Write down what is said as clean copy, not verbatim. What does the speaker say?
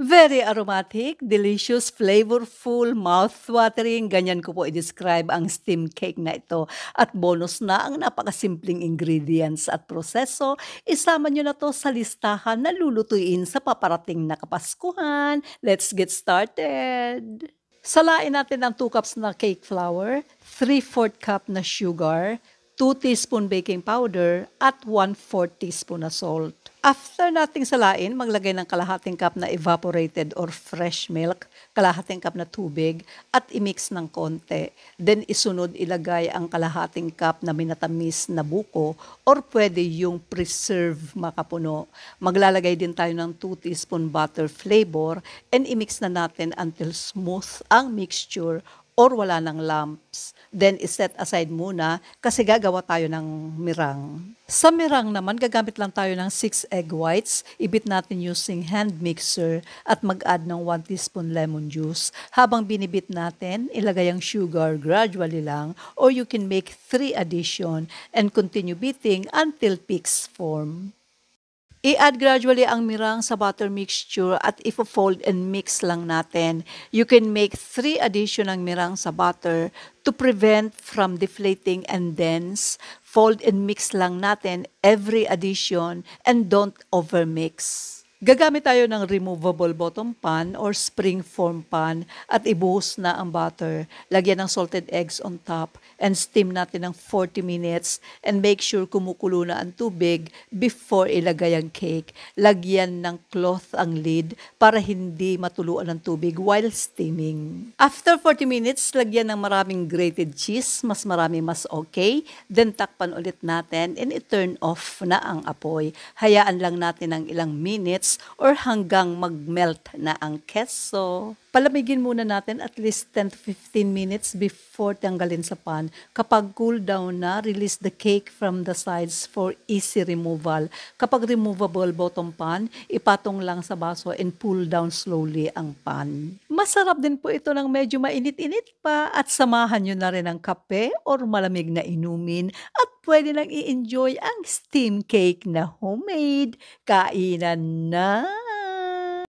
Very aromatic, delicious, flavorful, mouth-watering, ganyan ko po i-describe ang steam cake na ito. At bonus na ang napakasimpleng ingredients at proseso, isama nyo na to sa listahan na lulutuin sa paparating na Kapaskuhan. Let's get started! Salain natin ang 2 cups na cake flour, 3/4 cup na sugar, 2 teaspoon baking powder, at 1/4 teaspoon na salt. After nating salain, maglagay ng kalahating cup na evaporated or fresh milk, kalahating cup na tubig, at i-mix ng konti. Then isunod ilagay ang kalahating cup na minatamis na buko or pwede yung preserve makapuno. Maglalagay din tayo ng 2 teaspoon butter flavor and i-mix na natin until smooth ang mixture or wala ng lumps. Then, iset aside muna kasi gagawa tayo ng mirang. Sa mirang naman, gagamit lang tayo ng 6 egg whites. Ibit natin using hand mixer at mag-add ng 1 teaspoon lemon juice. Habang binibit natin, ilagay ang sugar gradually lang or you can make 3 addition and continue beating until peaks form. I-add gradually ang mirang sa butter mixture at ifo-fold and mix lang natin. You can make 3 addition ng mirang sa butter to prevent from deflating and dense. Fold and mix lang natin every addition and don't overmix. Gagamit tayo ng removable bottom pan or spring form pan at ibuhos na ang butter. Lagyan ng salted eggs on top and steam natin ng 40 minutes and make sure kumukulo na ang tubig before ilagay ang cake. Lagyan ng cloth ang lid para hindi matuluan ng tubig while steaming. After 40 minutes, lagyan ng maraming grated cheese. Mas marami mas okay. Then takpan ulit natin and i-turn off na ang apoy. Hayaan lang natin ng ilang minutes or hanggang mag-melt na ang keso. Palamigin muna natin at least 10 to 15 minutes before tanggalin sa pan. Kapag cool down na, release the cake from the sides for easy removal. Kapag removable bottom pan, ipatong lang sa baso and pull down slowly ang pan. Masarap din po ito ng medyo mainit-init pa at samahan nyo na rin ang kape or malamig na inumin at pwede nang i-enjoy ang steam cake na homemade. Kainan na!